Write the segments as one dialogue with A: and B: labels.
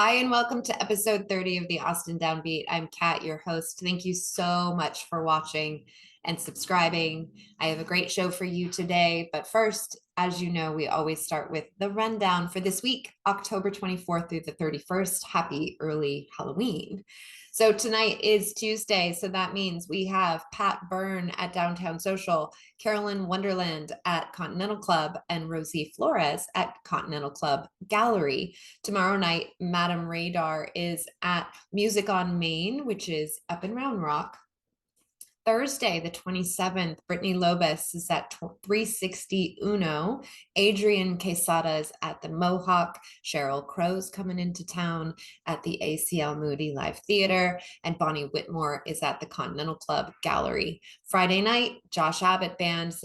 A: Hi, and welcome to episode 30 of the Austin Downbeat. I'm Kat, your host. Thank you so much for watching and subscribing. I have a great show for you today. But first, as you know, we always start with the rundown for this week, October 24th through the 31st. Happy early Halloween. So tonight is Tuesday. So that means we have Pat Byrne at Downtown Social, Carolyn Wonderland at Continental Club, and Rosie Flores at Continental Club Gallery. Tomorrow night, Madame Radar is at Music on Main, which is up in Round Rock. Thursday, the 27th, Brittany Lobos is at 360 Uno. Adrian Quesada is at the Mohawk. Cheryl Crow's coming into town at the ACL Moody Live Theater. And Bonnie Whitmore is at the Continental Club Gallery. Friday night, Josh Abbott Band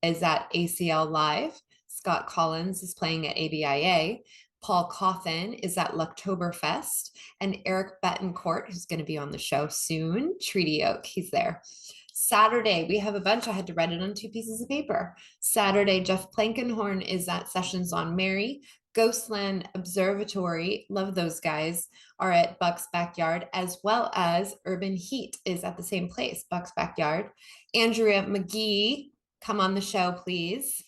A: is at ACL Live. Scott Collins is playing at ABIA. Paul Coffin is at Lucktoberfest, and Eric Betancourt, who's going to be on the show soon, Treaty Oak, he's there. Saturday, we have a bunch. I had to write it on 2 pieces of paper. Saturday, Jeff Plankenhorn is at Sessions on Mary. Ghostland Observatory, love those guys, are at Buck's Backyard, as well as Urban Heat is at the same place, Buck's Backyard. Andrea McGee, come on the show, please.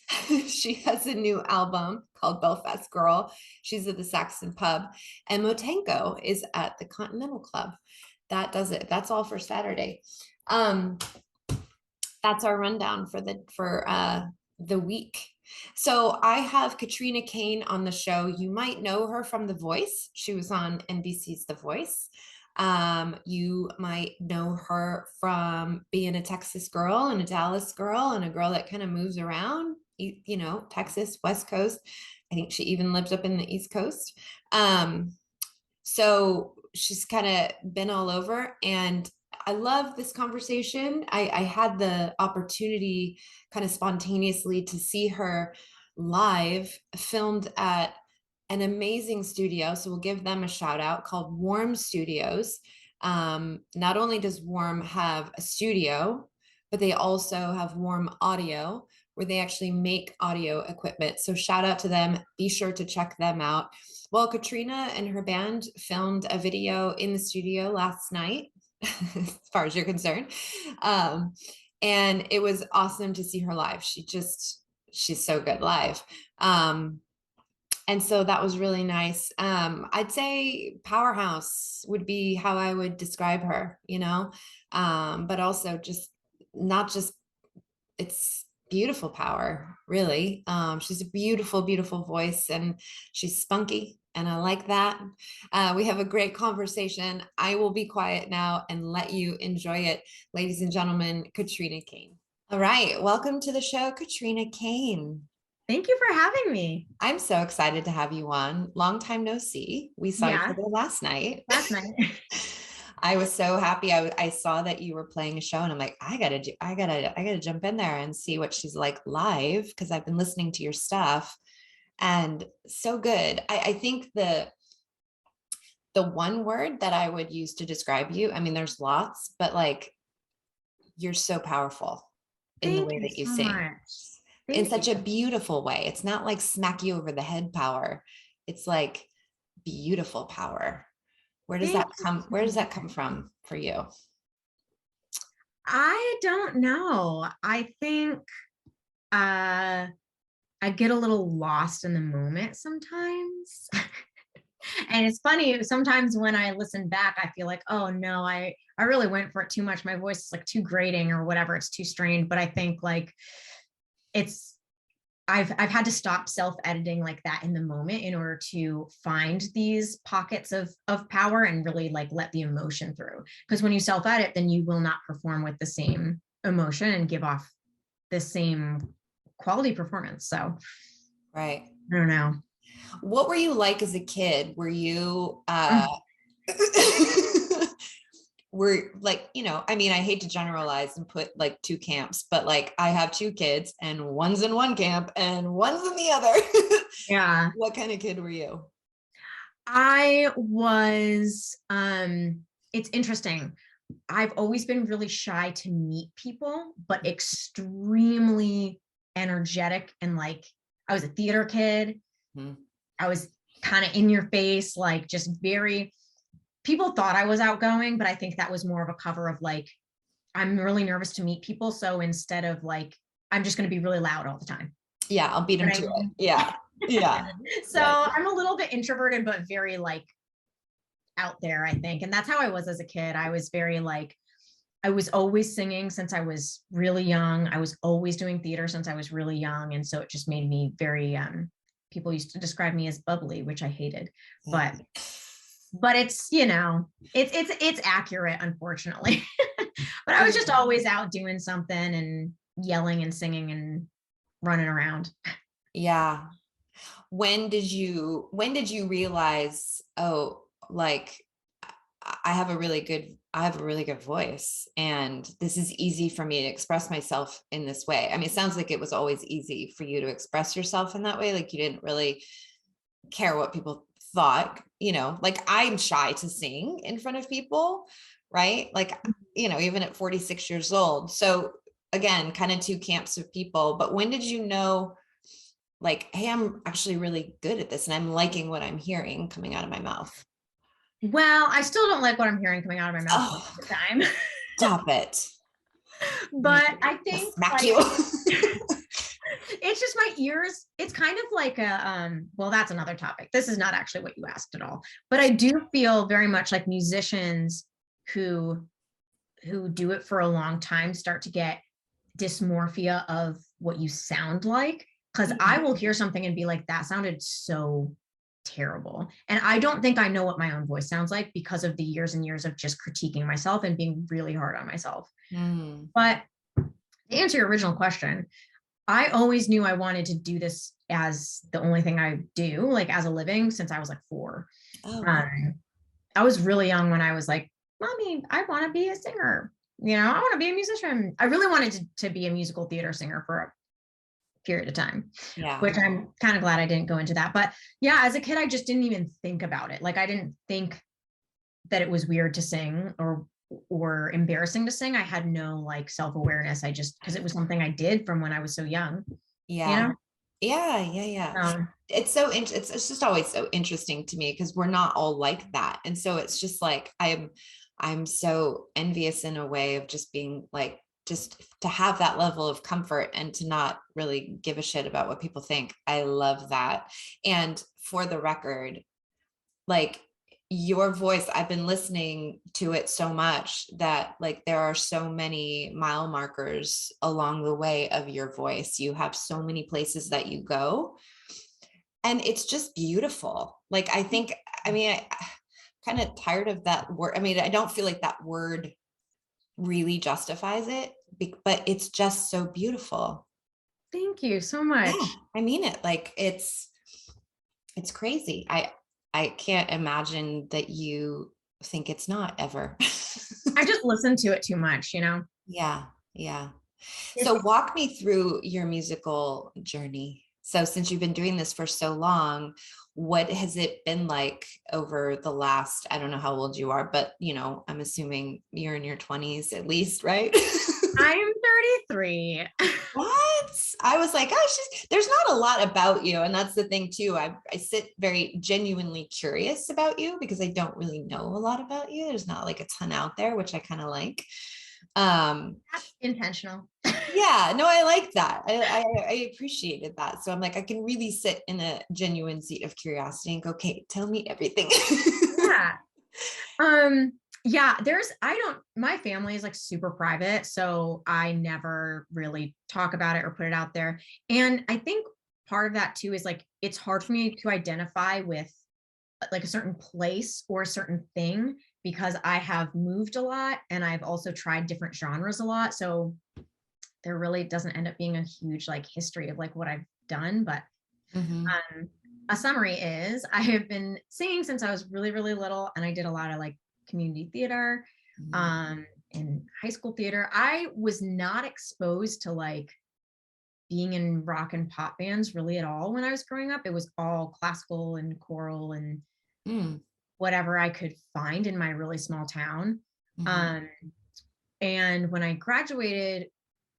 A: She has a new album called Belfast Girl. She's at the Saxon Pub. And Motenko is at the Continental Club. That does it. That's all for Saturday. That's our rundown for the week. So I have Katrina Cain on the show. You might know her from The Voice. She was on NBC's The Voice. You might know her from being a Texas girl and a Dallas girl and a girl that kind of moves around, you know, Texas, West Coast. I think she even lived up in the East Coast. So she's kind of been all over, and I love this conversation. I had the opportunity kind of spontaneously to see her live, filmed at an amazing studio. So we'll give them a shout out, called Warm Studios. Not only does Warm have a studio, but they also have Warm Audio, where they actually make audio equipment. So shout out to them. Be sure to check them out. Well, Katrina and her band filmed a video in the studio last night, as far as you're concerned. And it was awesome to see her live. She's so good live. And so that was really nice. I'd say powerhouse would be how I would describe her, you know, but also just not just, it's beautiful power, really. She's a beautiful, beautiful voice, and she's spunky, and I like that. We have a great conversation. I will be quiet now and let you enjoy it. Ladies and gentlemen, Katrina Cain. All right, welcome to the show, Katrina Cain.
B: Thank you for having me.
A: I'm so excited to have you on. Long time no see. We saw each other last night. I was so happy. I saw that you were playing a show, and I'm like, I gotta jump in there and see what she's like live, because I've been listening to your stuff, and so good. I think the one word that I would use to describe you, I mean, there's lots, but like, you're so powerful in the way that you sing. In such a beautiful way. It's not like smack you over the head power. It's like beautiful power. Where does that come from for you?
B: I don't know. I think I get a little lost in the moment sometimes. And it's funny, sometimes when I listen back, I feel like, oh no, I really went for it too much. My voice is like too grating or whatever. It's too strained. But I think like I've had to stop self-editing like that in the moment in order to find these pockets of power and really like let the emotion through. Because when you self-edit, then you will not perform with the same emotion and give off the same quality performance. So,
A: right.
B: I don't know.
A: What were you like as a kid? Were you were like, you know, I mean, I hate to generalize and put like 2 camps, but like I have 2 kids, and one's in one camp and one's in the other.
B: Yeah.
A: What kind of kid were you?
B: I was, it's interesting. I've always been really shy to meet people, but extremely energetic. And like, I was a theater kid.
A: Hmm.
B: I was kind of in your face, like just very, people thought I was outgoing, but I think that was more of a cover of like, I'm really nervous to meet people. So instead of like, I'm just going to be really loud all the time.
A: Yeah, I'll beat him
B: But
A: to it. Yeah. Yeah.
B: so
A: Yeah.
B: I'm a little bit introverted, but very like out there, I think. And that's how I was as a kid. I was very like, I was always singing since I was really young. I was always doing theater since I was really young. And so it just made me very, people used to describe me as bubbly, which I hated.
A: Yeah.
B: But it's, you know, it's accurate, unfortunately. But I was just always out doing something and yelling and singing and running around.
A: Yeah. When did you realize, oh, like I have a really good voice and this is easy for me to express myself in this way. I mean, it sounds like it was always easy for you to express yourself in that way. Like you didn't really care what people thought, like I'm shy to sing in front of people, right? Like, even at 46 years old. So again, kind of two camps of people. But when did you know, like, hey, I'm actually really good at this and I'm liking what I'm hearing coming out of my mouth?
B: Well, I still don't like what I'm hearing coming out of my mouth most
A: Oh,
B: of the time.
A: stop it.
B: But I
A: I'll
B: think
A: smack
B: like
A: you.
B: it's just my ears. It's kind of like a well, that's another topic. This is not actually what you asked at all. But I do feel very much like musicians who do it for a long time start to get dysmorphia of what you sound like. Because I will hear something and be like, that sounded so terrible. And I don't think I know what my own voice sounds like because of the years and years of just critiquing myself and being really hard on myself.
A: Mm.
B: But to answer your original question, I always knew I wanted to do this as the only thing I do, like as a living, since I was like 4.
A: Oh, wow.
B: Um, I was really young when I was like, Mommy, I want to be a singer. I want to be a musician. I really wanted to be a musical theater singer for a period of time,
A: Yeah.
B: which I'm kind of glad I didn't go into that. But yeah, as a kid, I just didn't even think about it. Like I didn't think that it was weird to sing or embarrassing to sing. I had no like self-awareness. I just, because it was something I did from when I was so young, you
A: Yeah.
B: know?
A: Yeah. Yeah. Yeah.
B: Um,
A: It's just always so interesting to me because we're not all like that. And so it's just like I'm so envious in a way of just being like, just to have that level of comfort and to not really give a shit about what people think. I love that. And for the record, like your voice, I've been listening to it so much that like there are so many mile markers along the way of your voice. You have so many places that you go and it's just beautiful. Like I think, I mean, I kind of tired of that word. I mean, I don't feel like that word really justifies it, but it's just so beautiful.
B: Thank you so
A: Yeah,
B: much.
A: I mean it. Like it's crazy. I can't imagine that you think it's not ever.
B: I just listened to it too much.
A: Yeah, yeah. So
B: It's
A: walk me through your musical journey. So since you've been doing this for so long, what has it been like over the last, I don't know how old you are, but I'm assuming you're in your 20s at least, right?
B: I'm 33.
A: What? I was like, oh, there's not a lot about you. And that's the thing too. I sit very genuinely curious about you because I don't really know a lot about you. There's not like a ton out there, which I kind of like. Um,
B: That's intentional.
A: yeah, no, I like that. I appreciated that. So I'm like, I can really sit in a genuine seat of curiosity and go, okay, tell me everything.
B: Yeah. Um, yeah, my family is like super private, so I never really talk about it or put it out there. And I think part of that too is like it's hard for me to identify with like a certain place or a certain thing because I have moved a lot and I've also tried different genres a lot. So there really doesn't end up being a huge like history of like what I've done. But
A: Mhm.
B: a summary is I have been singing since I was really, really little, and I did a lot of like community theater,
A: Mhm.
B: and high school theater. I was not exposed to like being in rock and pop bands really at all when I was growing up. It was all classical and choral and
A: Mm.
B: whatever I could find in my really small town.
A: Mhm.
B: Um, and when I graduated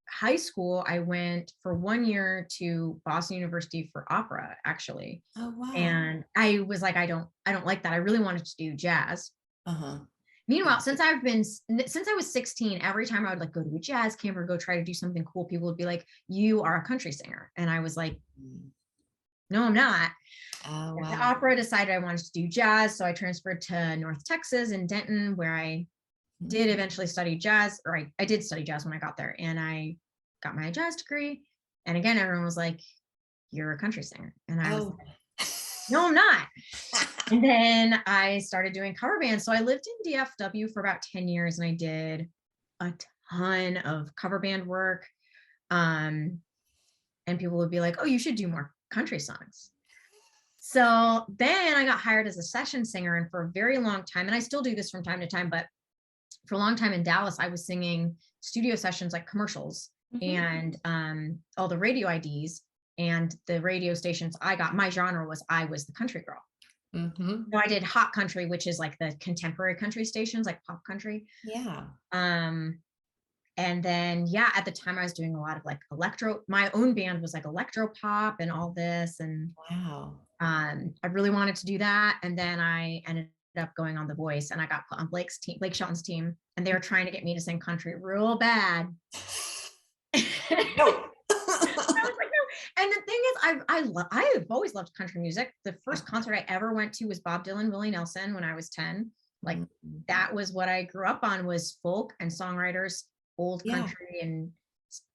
B: high school, I went for 1 year to Boston University for opera, actually.
A: Oh, wow.
B: And I I was like, I don't like that. I really wanted to do jazz.
A: Uh-huh.
B: Meanwhile, since I was 16, every time I would like go to a jazz camp or go try to do something cool, people would be like, you are a country singer. And I was like,
A: Mm.
B: no, I'm not.
A: Oh,
B: At the
A: wow.
B: opera, I decided I wanted to do jazz. So I transferred to North Texas in Denton, where I did
A: Mhm.
B: eventually study jazz, or I did study jazz when I got there, and I got my jazz degree. And again, everyone was like, you're a country singer. And I was
A: Oh.
B: like, no, I'm not. And then I started doing cover bands. So I lived in DFW for about 10 years and I did a ton of cover band work. Um, and people would be like, oh, you should do more country songs. So then I got hired as a session singer. And for a very long time, and I still do this from time to time, but for a long time in Dallas, I was singing studio sessions like commercials
A: Mhm.
B: and all the radio IDs and the radio stations I got. My genre was I was the country girl.
A: Mhm.
B: So I did hot country, which is like the contemporary country stations, like pop country.
A: Yeah.
B: Um, and then yeah, at the time I was doing a lot of like electro. My own band was like electro pop and all this, and
A: Wow.
B: I really wanted to do that. And then I ended up going on The Voice, and I got put on Blake Shelton's team, and they were trying to get me to sing country real bad.
A: No.
B: I was like, no. And the thing is, I have always loved country music. The first concert I ever went to was Bob Dylan, Willie Nelson when I was 10. Like
A: Mhm.
B: that was what I grew up on, was folk and songwriters, old
A: Yeah.
B: country and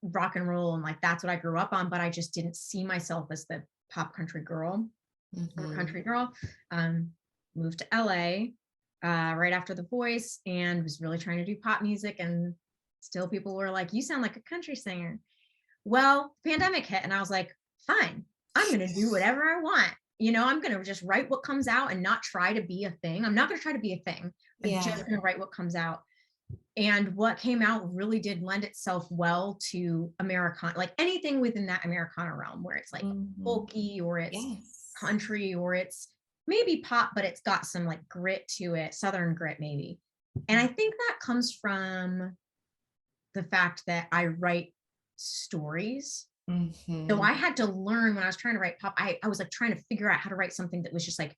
B: rock and roll. And like that's what I grew up on, but I just didn't see myself as the pop country girl or
A: Mhm.
B: country girl. Um, Moved to LA right after The Voice and was really trying to do pop music. And still people were like, you sound like a country singer. Well, pandemic hit and I was like, fine, I'm going to do whatever I want. I'm going to just write what comes out and not try to be a thing. I'm not going to try to be a thing. I'm
A: Yeah.
B: just going to write what comes out. And what came out really did lend itself well to Americana, like anything within that Americana realm where it's like
A: Mhm.
B: folky or it's
A: Yes.
B: country or it's maybe pop, but it's got some like grit to it, Southern grit maybe. And I think that comes from the fact that I write stories. So
A: Mhm.
B: I had to learn when I was trying to write pop, I was like trying to figure out how to write something that was just like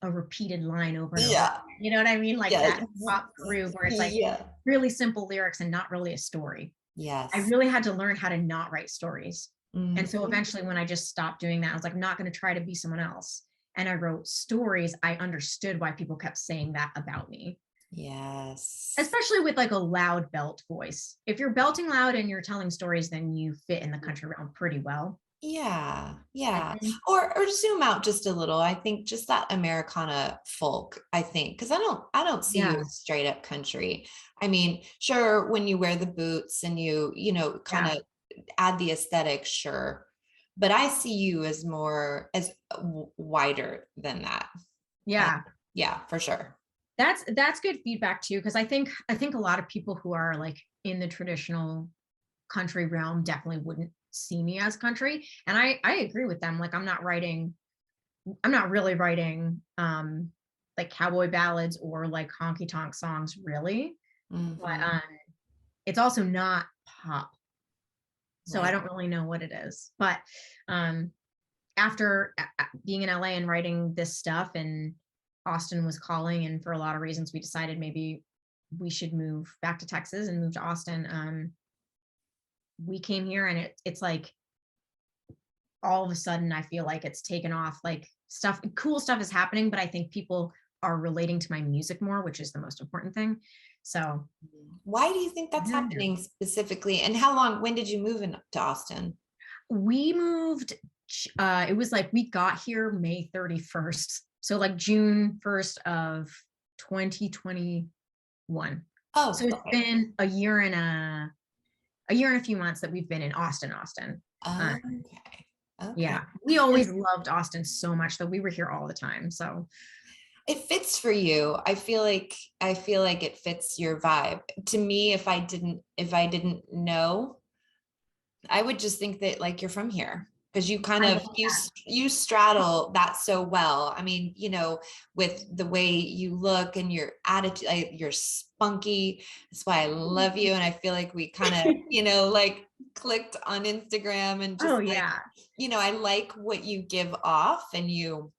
B: a repeated line over and over.
A: Yeah.
B: You know what I mean? Like
A: Yes.
B: that pop groove where it's like
A: Yeah.
B: really simple lyrics and not really a story. I
A: Yes.
B: really had to learn how to not write stories. And so
A: Mhm.
B: eventually when I just stopped doing that, I was like, I'm not going to try to be someone else. And I wrote stories. I understood why people kept saying that about me,
A: Yes.
B: especially with like a loud belt voice. If you're belting loud and you're telling stories, then you fit in the country realm pretty well.
A: Yeah,
B: I
A: yeah.
B: think.
A: Or zoom out just a little. I think just that Americana folk, I think, because I don't see you
B: Yeah.
A: as straight up country. I mean, sure, when you wear the boots and you kind
B: Yeah.
A: of add the aesthetic, sure. But I see you as more as wider than that. And
B: Yeah.
A: yeah, for sure.
B: That's good feedback too, because I think a lot of people who are like in the traditional country realm definitely wouldn't see me as country. And I agree with them. Like I'm not really writing like cowboy ballads or like honky tonk songs really. But
A: Hmm.
B: it's also not pop. So I
A: Right.
B: don't really know what it is. But um after being in LA and writing this stuff, and Austin was calling, and for a lot of reasons we decided maybe we should move back to Texas and move to Austin. We came here and it's like all of a sudden I feel like it's taken off, like cool stuff is happening, but I think people are relating to my music more, which is the most important thing. So
A: Why do you think that's
B: yeah,
A: happening specifically? And how long, when did you move in to Austin?
B: we moved, it was like we got here May 31st. So like June 1st of 2021. So
A: Oh,
B: it's
A: okay.
B: been a year and a few months that we've been in Austin. Uh,
A: Okay. Okay.
B: yeah, we always loved Austin so much that we were here all the time. So
A: It fits for you. I feel like it fits your vibe. To me, if I didn't know, I would just think that like you're from here because you kind
B: I
A: of
B: love
A: you straddle that so well. I mean, with the way you look and your attitude, you're spunky. That's why I love you. And I feel like we kind of,
B: that.
A: like clicked on Instagram and
B: Oh
A: just like,
B: yeah.
A: I like what you give off and you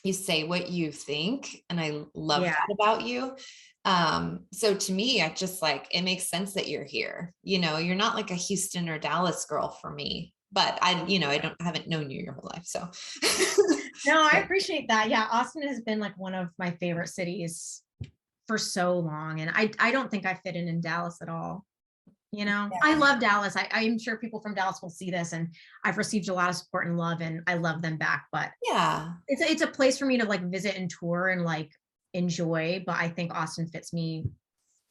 A: you say what you think, and I love
B: Yeah.
A: that about you. So to me, I just like, it makes sense that you're here. You're not like a Houston or Dallas girl for me, but I haven't known you your whole life. So
B: No, I appreciate that. Yeah, Austin has been like one of my favorite cities for so long. And I don't think I fit in Dallas at all. I
A: yeah.
B: love Dallas. I'm sure people from Dallas will see this, and I've received a lot of support and love, and I love them back. But
A: Yeah.
B: it's a place for me to like visit and tour and like enjoy. But I think Austin fits me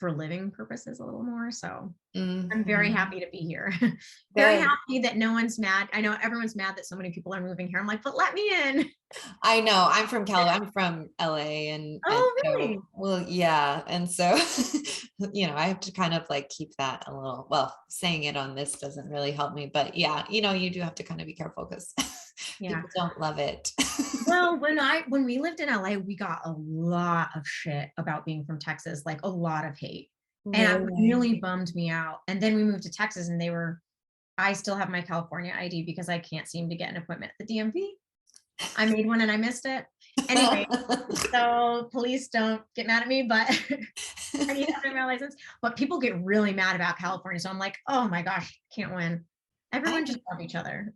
B: for living purposes a little more. So I'm very
A: Mhm.
B: happy to be here. Very
A: Good.
B: happy that no one's mad. I know everyone's mad that so many people are moving here. I'm like, but let me in.
A: I know, I'm from I'm from LA, and
B: Oh, really?
A: so, well, yeah. And so, I have to kind of like keep that a little, well, saying it on this doesn't really help me, but yeah, you do have to kind of be careful because
B: Yeah.
A: people don't love it.
B: Well, when we lived in LA, we got a lot of shit about being from Texas, like a lot of hate. And it
A: Really?
B: really bummed me out. And then we moved to Texas, and I still have my California ID because I can't seem to get an appointment at the DMV. I made one and I missed it. Anyway, so police don't get mad at me, but I need to update my license. But people get really mad about California. So I'm like, oh my gosh, can't win. Everyone
A: I
B: just love each other.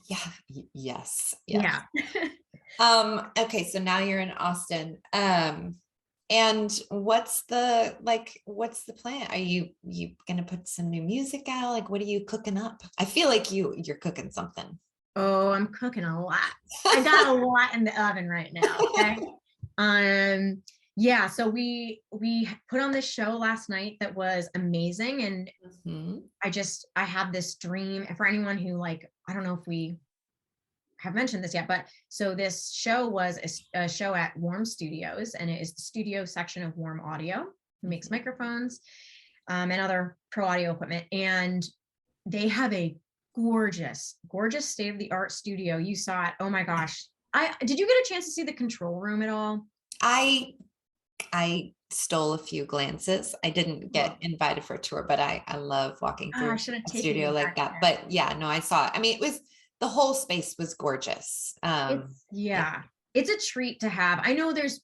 A: Yeah, yes, yes.
B: Yeah.
A: Okay, so now you're in Austin. And what's the plan? Are you gonna put some new music out? Like, what are you cooking up? I feel like you're cooking something.
B: Oh, I'm cooking a lot. I got a lot in the oven right now. Okay. Um, yeah, so we put on this show last night that was amazing. And
A: Mhm.
B: I have this dream. And for anyone who like, I don't know if we have mentioned this yet, but so this show was a show at Warm Studios, and it is the studio section of Warm Audio, who makes
A: Mhm.
B: microphones and other pro audio equipment. And they have a gorgeous, gorgeous state of the art studio. You saw it. Oh my gosh. I did you get a chance to see the control room at all?
A: I I stole a few glances. I didn't get
B: Oh,
A: invited for a tour, but I love walking
B: I
A: through
B: should have
A: a
B: taken you
A: studio like
B: back
A: that.
B: there.
A: But yeah, no, I saw it. I mean, the whole space was gorgeous. Yeah.
B: Yeah, it's a treat to have. I know there's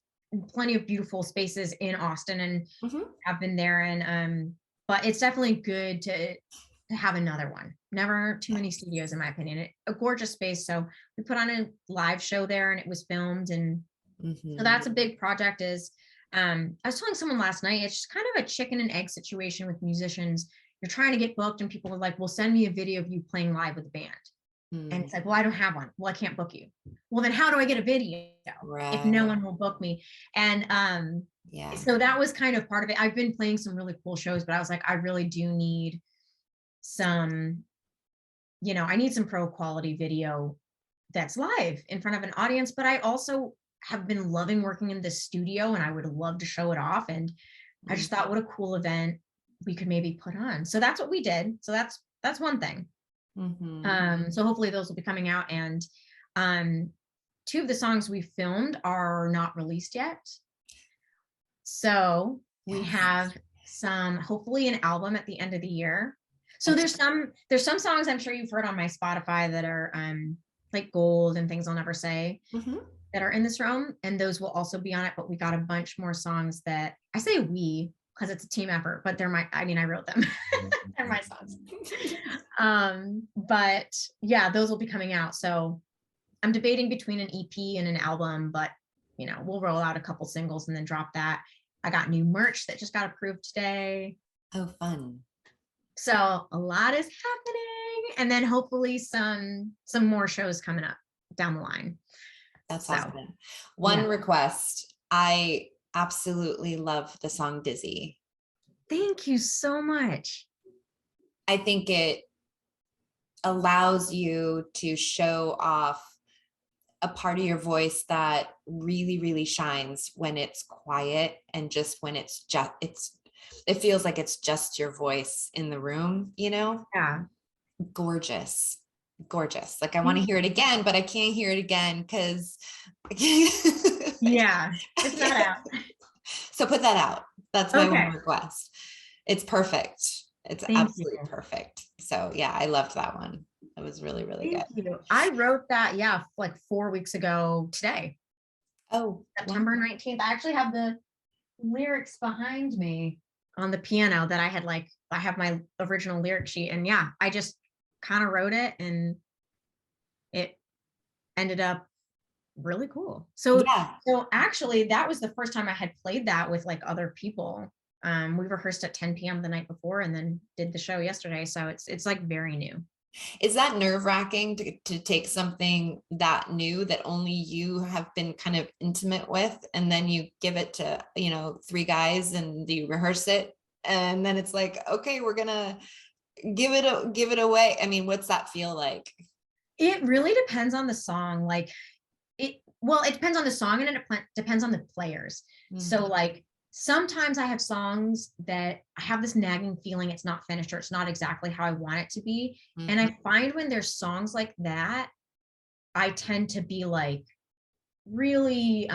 B: plenty of beautiful spaces in Austin, and
A: Mhm.
B: I've been there, and but it's definitely good to have another one. Never too many
A: Yes.
B: studios, in my opinion. A gorgeous space. So we put on a live show there, and it was filmed, and so
A: Mhm.
B: that's a big project. Is I was telling someone last night, it's just kind of a chicken and egg situation with musicians. You're trying to get booked, and people are like, well, send me a video of you playing live with the band. And
A: Mm.
B: it's like, well, I don't have one. Well, I can't book you. Well, then how do I get a video if no
A: Right.
B: one will book me? And
A: Yeah.
B: so that was kind of part of it. I've been playing some really cool shows, but I was like, I really do need some, I need some pro quality video that's live in front of an audience. But I also have been loving working in the studio, and I would love to show it off. And I
A: Mm.
B: just thought, what a cool event we could maybe put on. So that's what we did. So that's one thing.
A: Mhm.
B: So hopefully those will be coming out. And um, two of the songs we filmed are not released yet. So we
A: Yes.
B: have hopefully an album at the end of the year. So
A: Okay.
B: there's some songs I'm sure you've heard on my Spotify that are like Gold and Things I'll Never Say
A: Mhm.
B: that are in this realm, and those will also be on it. But we got a bunch more songs that I say we because it's a team effort, but I wrote them. They're my songs. But yeah, those will be coming out. So I'm debating between an EP and an album, but we'll roll out a couple singles and then drop that. I got new merch that just got approved today.
A: Oh, fun.
B: So a lot is happening. And then hopefully some more shows coming up down the line.
A: That's
B: So
A: awesome. One
B: yeah.
A: request. I absolutely love the song Dizzy.
B: Thank you so much.
A: I think it allows you to show off a part of your voice that really, really shines when it's quiet, and just when it feels like it's just your voice in the room.
B: Yeah.
A: Gorgeous. Gorgeous. Like, I want to
B: Thank
A: hear it
B: you.
A: again, but I can't hear it again because
B: Yeah. It's not out.
A: so put that out. That's my one
B: Okay.
A: request. It's perfect. It's
B: Thank you.
A: absolutely perfect. So yeah, I loved that one. It was really, really good.
B: Thank you. I wrote that, yeah, like 4 weeks ago today.
A: Oh, wow.
B: September 19th. I actually have the lyrics behind me on the piano that I have my original lyric sheet. And yeah, I just kind of wrote it and it ended up really cool.
A: Yeah.
B: So actually that was the first time I had played that with like other people. We rehearsed at 10 p.m. the night before and then did the show yesterday. So it's like very new.
A: Is that nerve-wracking to take something that new that only you have been kind of intimate with, and then you give it to, three guys and you rehearse it, and then it's like, okay, we're gonna give it away. I mean, what's that feel like?
B: It really depends on the song. Like it depends on the song and it depends on the players. So
A: Mhm.
B: like sometimes I have songs that I have this nagging feeling it's not finished or it's not exactly how I want it to be. And
A: Mhm.
B: I find when there's songs like that, I tend to be like really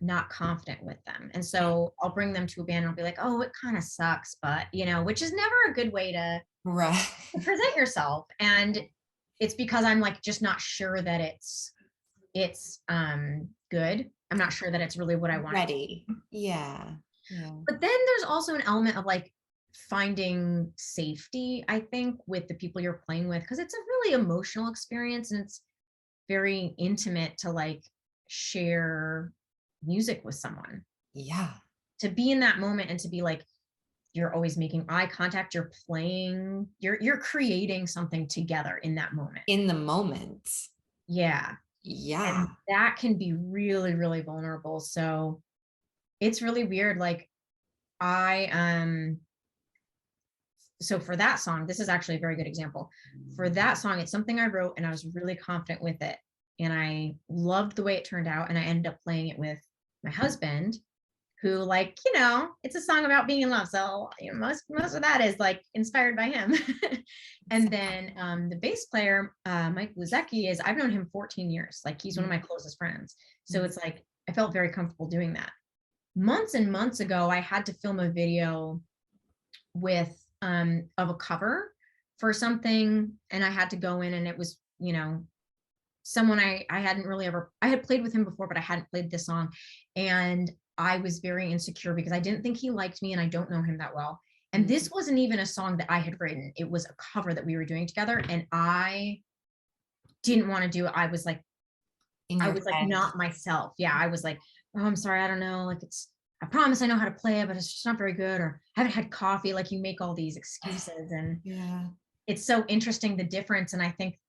B: not confident with them. And so I'll bring them to a band and I'll be like, oh, it kind of sucks, but which is never a good way to
A: Right.
B: present yourself. And it's because I'm like just not sure that it's good. I'm not sure that it's really what I want it to
A: Ready.
B: be.
A: Yeah. Yeah.
B: But then there's also an element of like finding safety, I think, with the people you're playing with, because it's a really emotional experience and it's very intimate to like share music with someone.
A: Yeah.
B: To be in that moment and to be like, you're always making eye contact, you're playing, you're creating something together in that moment.
A: In the moment.
B: Yeah.
A: Yeah.
B: And that can be really, really vulnerable. So it's really weird. Like I so for that song, this is actually a very good example. For that song, it's something I wrote and I was really confident with it. And I loved the way it turned out. And I ended up playing it with my husband, who like, it's a song about being in love. So most of that is like inspired by him. And then the bass player, Mike Luzecki, I've known him 14 years. Like he's one of my closest friends. So it's like I felt very comfortable doing that. Months and months ago, I had to film a video with of a cover for something, and I had to go in, and it was someone I hadn't really ever I had played with him before, but I hadn't played this song, and I was very insecure because I didn't think he liked me, and I don't know him that well. And
A: Mhm.
B: this wasn't even a song that I had written; it was a cover that we were doing together, and I didn't want to do it.
A: In
B: I
A: your
B: was like
A: head.
B: not myself. Yeah, I was like, oh, I'm sorry, I don't know. Like I promise I know how to play it, but it's just not very good. Or I haven't had coffee. Like you make all these excuses. And
A: Yeah.
B: it's so interesting the difference. And I think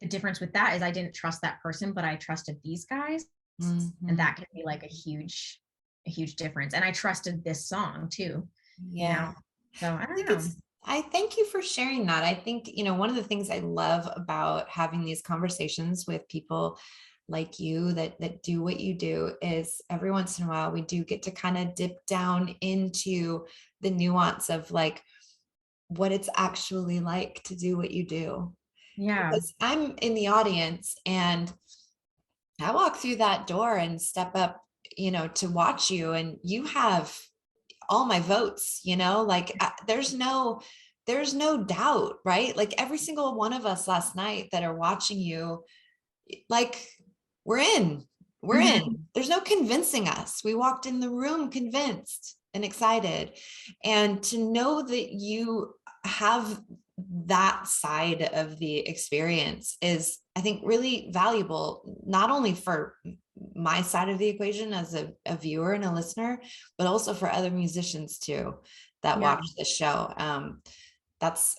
B: the difference with that is I didn't trust that person, but I trusted these guys. And
A: Mhm.
B: that can be like a huge difference. And I trusted this song too, you
A: Yeah.
B: know? So I
A: I
B: don't
A: think
B: know.
A: I thank you for sharing that. I think, one of the things I love about having these conversations with people like you that do what you do is every once in a while we do get to kind of dip down into the nuance of like what it's actually like to do what you do.
B: Yeah.
A: Because I'm in the audience and I walk through that door and step up, to watch you, and you have all my votes, like there's no doubt, right? Like every single one of us last night that are watching you, like we're in, we're
B: Mhm.
A: in. There's no convincing us. We walked in the room convinced and excited. And to know that you have that side of the experience is, I think, really valuable, not only for my side of the equation as a viewer and a listener, but also for other musicians too that
B: Yeah.
A: watch the show.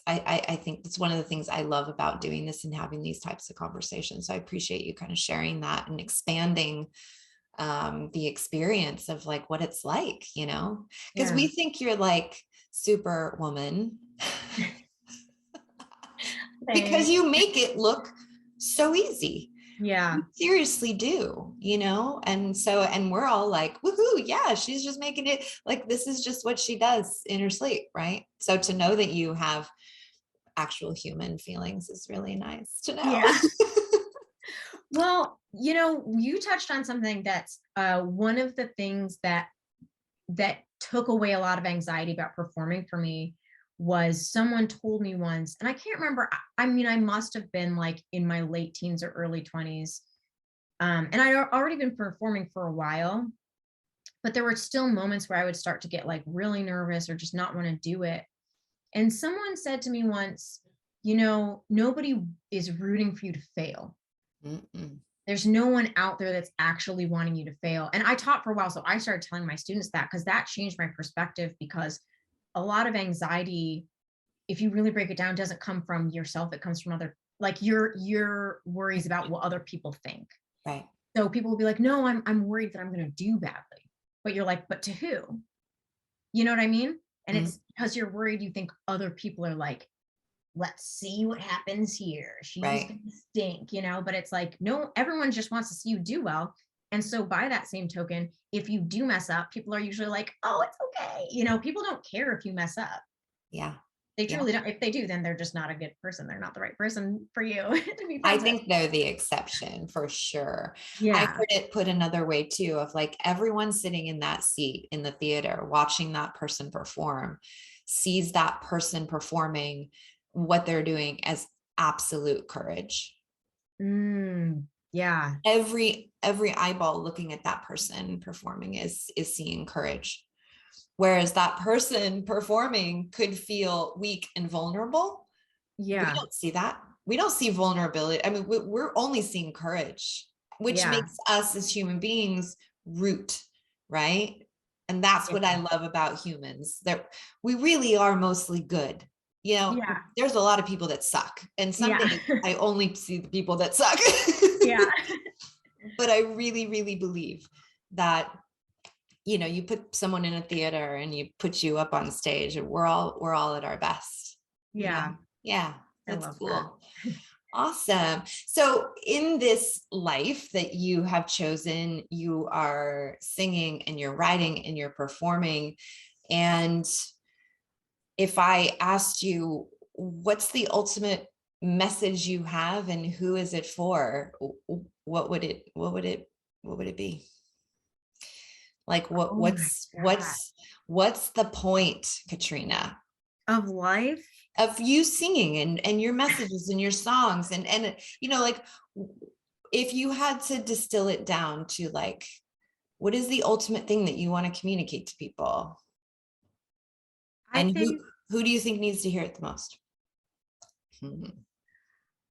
A: I think that's one of the things I love about doing this and having these types of conversations. So I appreciate you kind of sharing that and expanding the experience of like what it's like, because we
B: Yeah.
A: think you're like superwoman because
B: Thanks.
A: you make it look so easy.
B: Yeah.
A: You seriously do, and we're all like, woohoo, yeah, she's just making it like this is just what she does in her sleep, right? So to know that you have actual human feelings is really nice to know.
B: Yeah. Well, you touched on something that's one of the things that took away a lot of anxiety about performing for me was someone told me once, and I can't remember. I mean, I must have been like in my late teens or early 20s. And I'd already been performing for a while, but there were still moments where I would start to get like really nervous or just not want to do it. And someone said to me once, nobody is rooting for you to fail.
A: Mm-mm.
B: There's no one out there that's actually wanting you to fail. And I taught for a while, so I started telling my students that, because that changed my perspective, because a lot of anxiety, if you really break it down, doesn't come from yourself. It comes from other, like your worries about what other people think.
A: Right.
B: So people will be like, no, I'm worried that I'm going to do badly. But you're like, but to who? You know what I mean? And
A: Mm.
B: it's because you're worried, you think other people are like, let's see what happens here. She's
A: Right.
B: gonna stink, but it's like, no, everyone just wants to see you do well. And so by that same token, if you do mess up, people are usually like, oh, it's okay. People don't care if you mess up.
A: Yeah.
B: They
A: Yeah.
B: truly don't. If they do, then they're just not a good person. They're not the right person for you to be
A: I
B: friends with.
A: think they're the exception for sure. I've
B: Yeah.
A: heard it put another way too, of like everyone sitting in that seat in the theater watching that person perform sees that person performing what they're doing as absolute courage.
B: Yeah.
A: Every eyeball looking at that person performing is seeing courage. Whereas that person performing could feel weak and vulnerable. We
B: Yeah.
A: don't see that. We don't see vulnerability. I mean, we're only seeing courage, which
B: Yeah.
A: makes us as human beings root, right? And that's what I
B: Yeah.
A: love about humans, that we really are mostly good.
B: Yeah.
A: There's a lot of people that suck. And some
B: Yeah.
A: days I only see the people that suck.
B: Yeah.
A: But I really, really believe that, you put someone in a theater and you put you up on stage, and we're all at our best. Yeah.
B: Yeah.
A: Yeah.
B: I
A: That's
B: love that.
A: cool. Awesome. So in this life that you have chosen, you are singing and you're writing and you're performing. And if I asked you, what's the ultimate message you have and who is it for? What would it be? Like
B: Oh my God.
A: what's the point, Katrina,
B: Of life?
A: of you singing and your messages and your songs and like if you had to distill it down to like what is the ultimate thing that you want to communicate to people,
B: I
A: and who
B: think
A: who do you think needs to hear it the most? Mhm.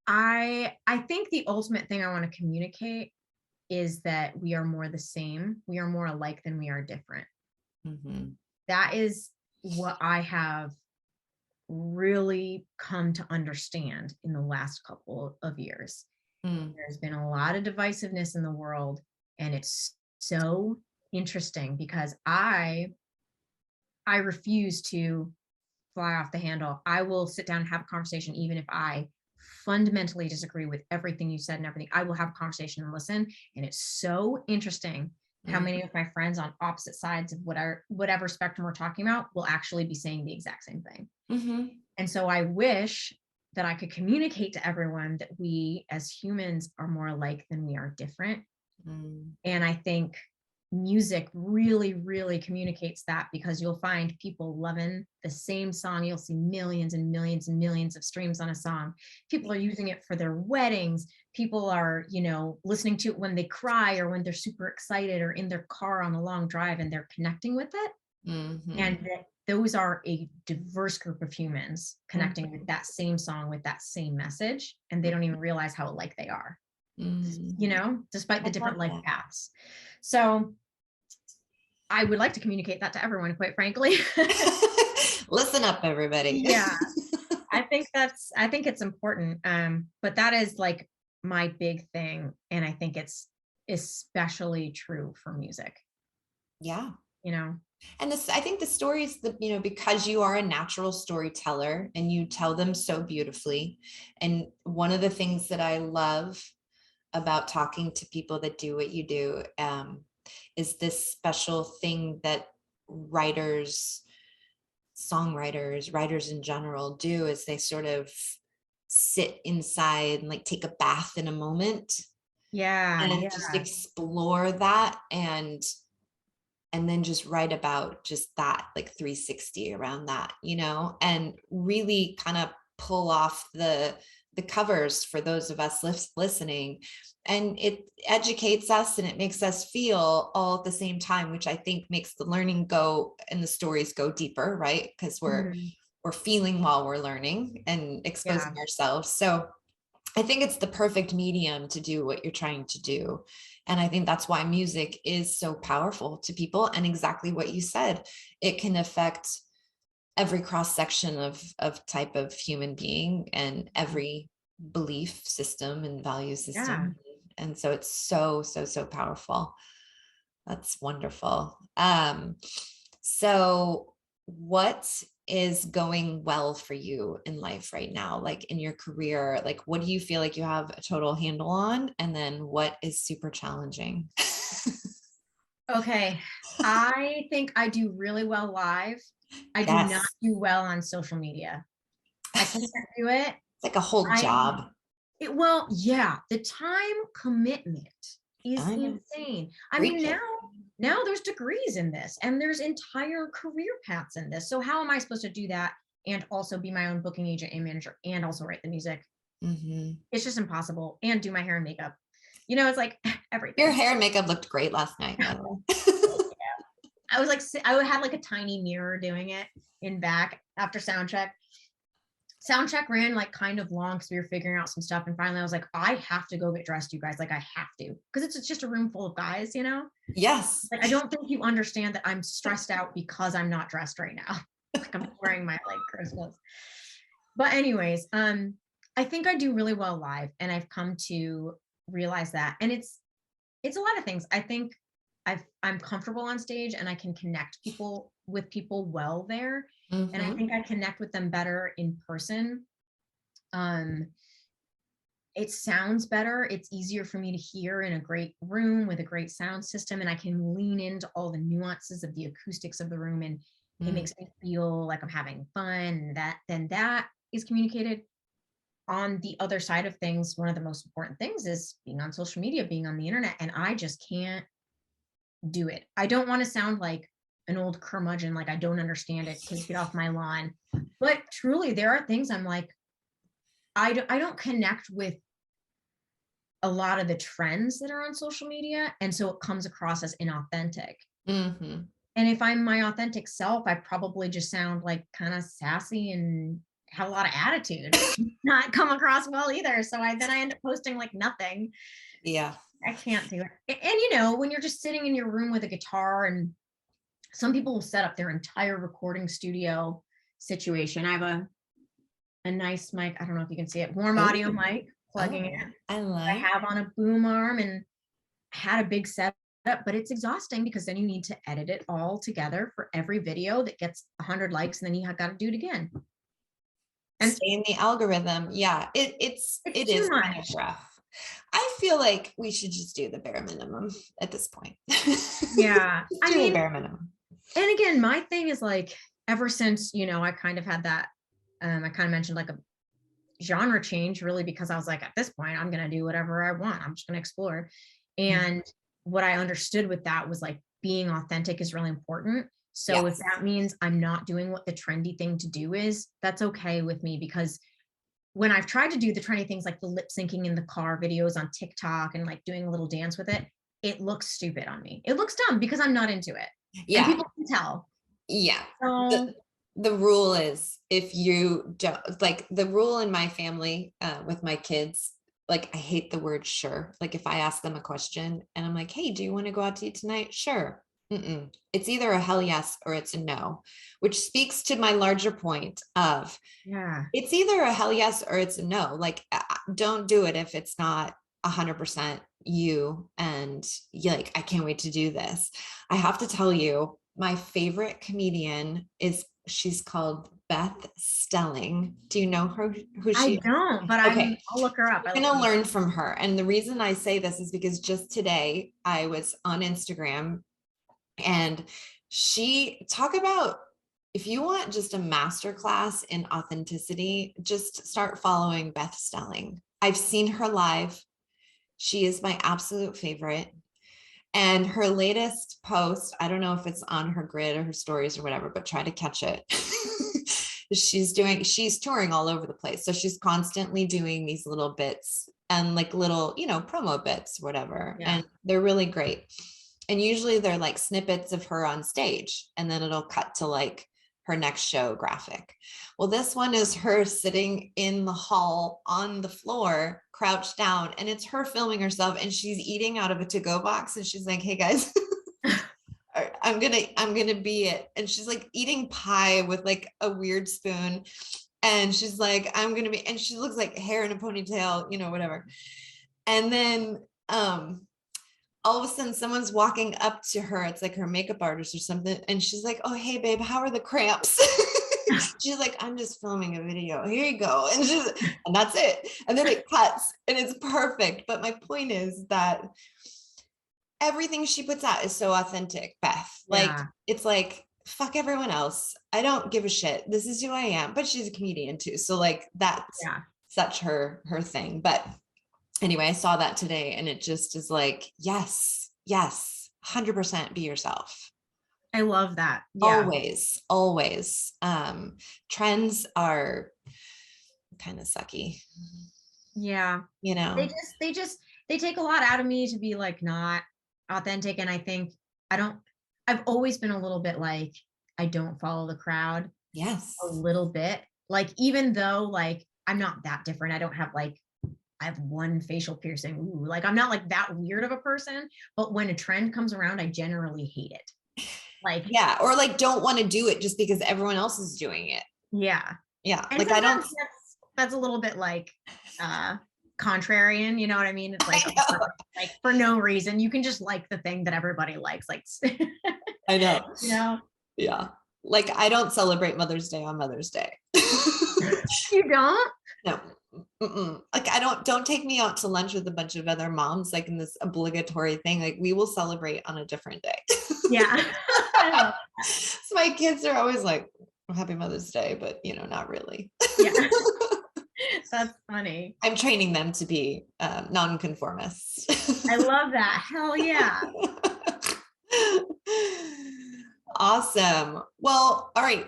B: I think the ultimate thing I want to communicate is that we are more the same. We are more alike than we are different.
A: Mhm.
B: That is what I have really come to understand in the last couple of years.
A: Mm.
B: There's been a lot of divisiveness in the world, and it's so interesting because I refuse to fly off the handle. I will sit down and have a conversation, even if I fundamentally disagree with everything you said and everything. I will have a conversation and listen. And it's so interesting how
A: Mm.
B: many of my friends on opposite sides of whatever spectrum we're talking about will actually be saying the exact same thing.
A: Mhm.
B: And so I wish that I could communicate to everyone that we as humans are more alike than we are different.
A: Mm.
B: And I think music really, really communicates that, because you'll find people loving the same song. You'll see millions and millions and millions of streams on a song. People are using it for their weddings. People are, listening to it when they cry or when they're super excited or in their car on a long drive, and they're connecting with it. And
A: Mhm.
B: those are a diverse group of humans connecting with
A: Mhm.
B: that same song, with that same message. And they don't even realize how alike they are,
A: Mm.
B: despite
A: I
B: the different
A: love
B: life
A: that.
B: paths. So I would like to communicate that to everyone, quite frankly.
A: Listen up, everybody.
B: Yeah, I think it's important. But that is like my big thing. And I think it's especially true for music,
A: Yeah.
B: you know?
A: And this, I think the stories that, because you are a natural storyteller and you tell them so beautifully. And one of the things that I love about talking to people that do what you do, is this special thing that writers, songwriters, writers in general do, is they sort of sit inside and like take a bath in a moment
B: Yeah,
A: and
B: yeah,
A: just explore that, and then just write about just that, like 360 around that, and really kind of pull off the covers for those of us listening, and it educates us and it makes us feel all at the same time, which I think makes the learning go and the stories go deeper, right? Because
B: Mhm.
A: we're feeling while we're learning and exposing
B: Yeah.
A: ourselves. So I think it's the perfect medium to do what you're trying to do. And I think that's why music is so powerful to people. And exactly what you said, it can affect every cross section of type of human being and every belief system and value
B: Yeah.
A: system. And so it's so, so, so powerful. That's wonderful. So what is going well for you in life right now? Like in your career, like what do you feel like you have a total handle on? And then what is super challenging?
B: Okay. I think I do really well live. I do not
A: Yes.
B: do well on social media. I can't
A: It's
B: do it.
A: like a whole
B: I
A: job.
B: well, yeah, the time commitment is
A: I know.
B: insane. I mean,
A: Preach
B: now
A: it.
B: now there's degrees in this and there's entire career paths in this. So how am I supposed to do that and also be my own booking agent and manager and also write the music?
A: Mhm.
B: It's just impossible. And do my hair and makeup. It's like
A: Your
B: everything.
A: hair and makeup looked great last night, by the
B: Thank
A: way.
B: you. I was like, I had like a tiny mirror doing it in back after sound check. Sound check ran like kind of long because we were figuring out some stuff. And finally, I was like, I have to go get dressed, you guys. Like, I have to, because it's just a room full of guys,
A: Yes.
B: Like, I don't think you understand that I'm stressed out because I'm not dressed right now. Like, I'm wearing my like gross clothes. But anyways, I think I do really well live, and I've come to realize that. And it's a lot of things. I think I'm comfortable on stage and I can connect people with people well there. And I
A: Mhm.
B: think I connect with them better in person. Um, it sounds better. It's easier for me to hear in a great room with a great sound system, and I can lean into all the nuances of the acoustics of the room, and it
A: Mm.
B: makes me feel like I'm having fun. That is communicated. On the other side of things, one of the most important things is being on social media, being on the internet, and I just can't do it. I don't want to sound like an old curmudgeon, like I don't understand it. Take it off my lawn. But truly, there are things I'm like, I don't connect with a lot of the trends that are on social media. And so it comes across as inauthentic.
A: Mhm.
B: And if I'm my authentic self, I probably just sound like kind of sassy and have a lot of attitude, which not come across well either. So I end up posting like nothing.
A: Yeah.
B: I can't do it. And when you're just sitting in your room with a guitar, and some people will set up their entire recording studio situation. I have a nice mic. I don't know if you can see it. Warm audio
A: Oh,
B: mic, plugging it.
A: oh, I
B: I
A: like.
B: have on a boom arm and had a big setup, but it's exhausting because then you need to edit it all together for every video that gets 100 likes, and then you have got to do it again. And
A: Stay in the algorithm. Yeah,
B: it's
A: it
B: too
A: is kind of
B: much.
A: rough. I feel like we should just do the bare minimum at this point.
B: Yeah.
A: Just
B: I
A: do the
B: mean,
A: bare minimum.
B: and again, my thing is like, ever since, I kind of had that, I kind of mentioned like a genre change, really, because I was like, at this point, I'm going to do whatever I want. I'm just going to explore.
A: Mm.
B: And what I understood with that was like being authentic is really important. So if
A: Yes.
B: that means I'm not doing what the trendy thing to do is, that's okay with me, because when I've tried to do the trendy things like the lip syncing in the car videos on TikTok and like doing a little dance with it, it looks stupid on me. It looks dumb because I'm not into it. And
A: Yeah.
B: people can tell.
A: Yeah.
B: So
A: The rule is if you don't like the rule in my family with my kids, like I hate the word sure. Like if I ask them a question and I'm like, hey, do you want to go out to eat tonight? Sure. Mm-mm. It's either a hell yes or it's a no, which speaks to my larger point of
B: yeah.
A: it's either a hell yes or it's a no. Like, don't do it if it's not 100% you. And you're like, I can't wait to do this. I have to tell you, my favorite comedian is she's called Beth Stelling. Do you know her? Who
B: I
A: she is?
B: don't, but
A: Okay.
B: I'll look her up. I
A: I'm
B: love
A: going to
B: comedians.
A: learn from her. And the reason I say this is because just today I was on Instagram and she talk about if you want just a master class in authenticity, just start following Beth Stelling. I've seen her live. She is my absolute favorite. And her latest post, I don't know if it's on her grid or her stories or whatever, but try to catch it. she's touring all over the place. So she's constantly doing these little bits and like little, promo bits, whatever.
B: Yeah.
A: And they're really great. And usually they're like snippets of her on stage, and then it'll cut to like her next show graphic. Well, this one is her sitting in the hall on the floor, crouched down, and it's her filming herself, and she's eating out of a to-go box, and she's like, "Hey guys, I'm gonna be it." And she's like eating pie with like a weird spoon, and she's like, "I'm gonna be," and she looks like hair in a ponytail, whatever. And then all of a sudden someone's walking up to her. It's like her makeup artist or something. And she's like, "Oh, hey babe, how are the cramps?" She's like, "I'm just filming a video. Here you go." And that's it. And then it cuts and it's perfect. But my point is that everything she puts out is so authentic, Beth. Like,
B: Yeah.
A: it's like, fuck everyone else. I don't give a shit. This is who I am. But she's a comedian too. So like that's such her thing. But anyway, I saw that today and it just is like, yes, 100% be yourself.
B: I love that. Yeah.
A: Always. Trends are kind of sucky.
B: Yeah. They take a lot out of me to be like not authentic. And I think I've always been a little bit like, I don't follow the crowd.
A: Yes.
B: A little bit. Like, even though like I'm not that different. I have one facial piercing. Ooh, like I'm not like that weird of a person, but when a trend comes around, I generally hate it. Like,
A: yeah, or like don't want to do it just because everyone else is doing it.
B: Yeah. And
A: like I don't.
B: That's a little bit like contrarian, you know what I mean? It's like, like for no reason. You can just like the thing that everybody likes. Like
A: I know.
B: Yeah.
A: Like I don't celebrate Mother's Day on Mother's Day.
B: You don't?
A: No. Like I don't take me out to lunch with a bunch of other moms like in this obligatory thing. Like we will celebrate on a different day.
B: Yeah.
A: So my kids are always like, "Happy Mother's Day," but not really.
B: Yeah. That's funny.
A: I'm training them to be nonconformists.
B: I love that. Hell yeah.
A: Awesome. Well, all right.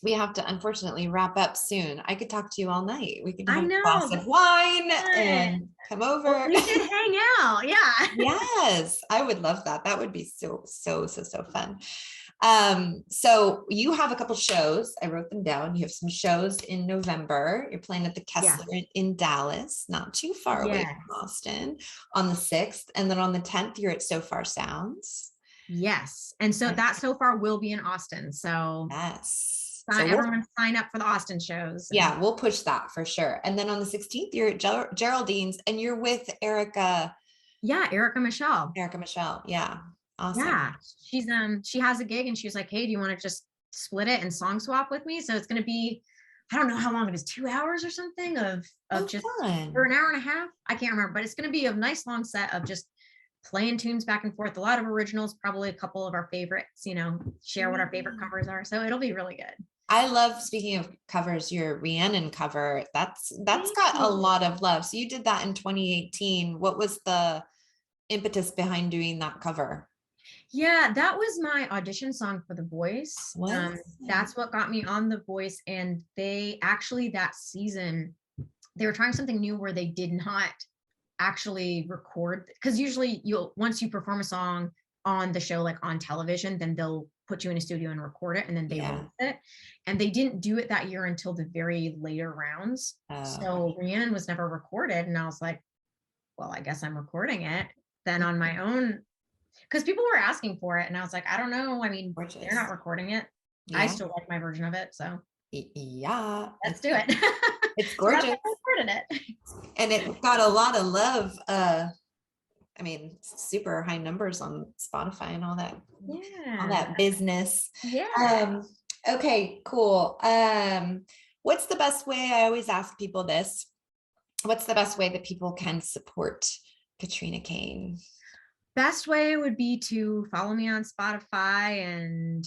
A: We have to unfortunately wrap up soon. I could talk to you all night. We could have a glass of wine and come over.
B: Well, we should hang out. Yeah.
A: Yes, I would love that. That would be so fun. So you have a couple shows. I wrote them down. You have some shows in November. You're playing at the Kessler in Dallas, not too far away from Austin, on the 6th. And then on the 10th, you're at So Far Sounds.
B: Yes. And so that So Far will be in Austin. So
A: yes.
B: So everyone sign up for the Austin shows.
A: Yeah, we'll push that for sure. And then on the 16th, you're at Geraldine's and you're with Erica.
B: Yeah, Erica Michelle.
A: Yeah. Awesome.
B: Yeah. She has a gig and she was like, "Hey, do you want to just split it and song swap with me?" So it's going to be, I don't know how long it is, 2 hours or something of just
A: fun.
B: or an hour and a half. I can't remember, but it's going to be a nice long set of just playing tunes back and forth. A lot of originals, probably a couple of our favorites, share what our favorite covers are. So it'll be really good.
A: I love, speaking of covers, your Rhiannon cover. That's got a lot of love. So you did that in 2018. What was the impetus behind doing that cover?
B: Yeah, that was my audition song for The Voice. That's what got me on The Voice. And they actually, that season, they were trying something new where they did not actually record, because usually once you perform a song on the show, like on television, then they'll put you in a studio and record it and then they release it. And they didn't do it that year until the very later rounds. So Rhiannon was never recorded. And I was like, well, I guess I'm recording it then on my own, because people were asking for it. And I was like, I don't know. I mean, they're not recording it. I still like my version of it. So
A: yeah,
B: let's do it.
A: It's gorgeous.
B: So I recorded it.
A: And it got a lot of love. I mean, super high numbers on Spotify and all that.
B: Yeah.
A: All that business.
B: Yeah.
A: Okay, cool. What's the best way? I always ask people this. What's the best way that people can support Katrina Cain?
B: Best way would be to follow me on Spotify and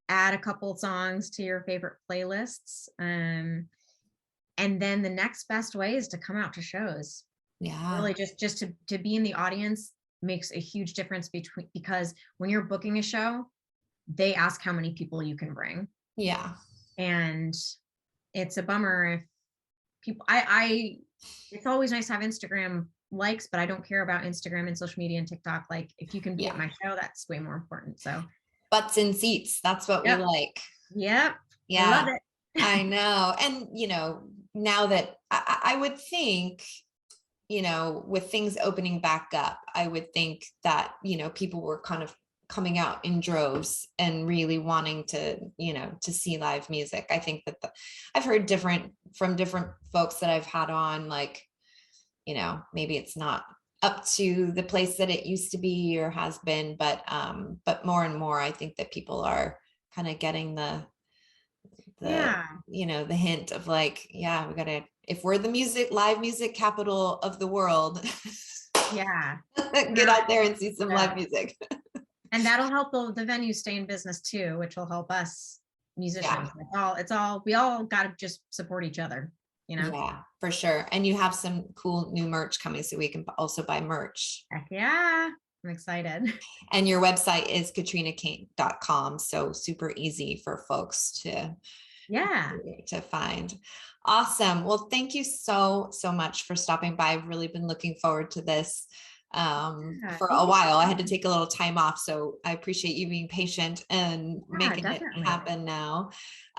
B: add a couple songs to your favorite playlists. And then the next best way is to come out to shows.
A: Yeah.
B: Really just to be in the audience makes a huge difference because when you're booking a show, they ask how many people you can bring.
A: Yeah.
B: And it's a bummer if people, I it's always nice to have Instagram likes, but I don't care about Instagram and social media and TikTok. Like if you can be at
A: Yeah.
B: my show, that's way more important. So
A: Butts in seats. That's what we
B: yep,
A: like.
B: yep, love
A: Yeah,
B: it.
A: I know. And, now that I would think, with things opening back up, I would think that, people were kind of coming out in droves and really wanting to see live music. I think that I've heard from different folks that I've had on, like, maybe it's not up to the place that it used to be or has been, but more and more, I think that people are kind of getting the
B: Yeah,
A: the hint of like, yeah, we gotta, if we're the live music capital of the world,
B: yeah.
A: get
B: No,
A: out there and see some live
B: uh,
A: music.
B: and that'll help the venue stay in business too, which will help us
A: Yeah,
B: musicians. It's all we all got to just support each other, you know?
A: yeah, for sure. And you have some cool new merch coming, so we can also buy merch.
B: Heck yeah. I'm excited.
A: And your website is katrinacain.com, so super easy for folks
B: Yeah.
A: to find. Awesome. Well, thank you so much for stopping by. I've really been looking forward to this
B: Yeah.
A: for
B: Thank
A: a
B: you so
A: while. I had to
B: much.
A: take a little time off, so I appreciate you being patient and
B: Yeah,
A: making it
B: definitely.
A: happen now.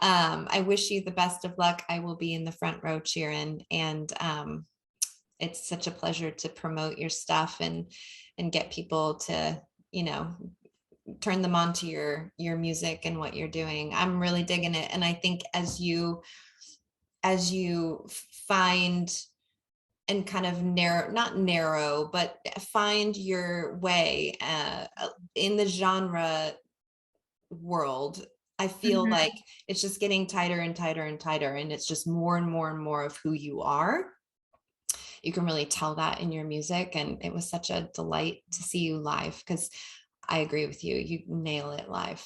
A: I wish you the best of luck. I will be in the front row cheering, and it's such a pleasure to promote your stuff and get people to, you know, turn them on to your music and what you're doing. I'm really digging it. And I think as you find and kind of not narrow, but find your way in the genre world, I feel
B: Mhm.
A: like it's just getting tighter and tighter and tighter. And it's just more and more and more of who you are. You can really tell that in your music. And it was such a delight to see you live, because I agree with you. You nail it live.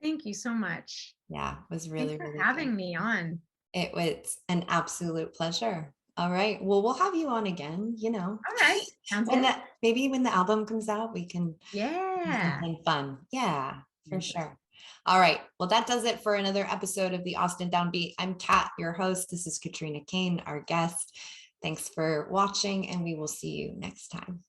B: Thank you so much.
A: Yeah, it was
B: Thanks
A: really,
B: for
A: really good.
B: having me on.
A: It was an absolute pleasure. All right. Well, we'll have you on again,
B: All right. Sounds good.
A: maybe when the album comes out, we can do
B: Yeah.
A: something fun. Yeah, for
B: Interesting.
A: sure. All right. Well, that does it for another episode of the Austin Downbeat. I'm Kat, your host. This is Katrina Cain, our guest. Thanks for watching, and we will see you next time.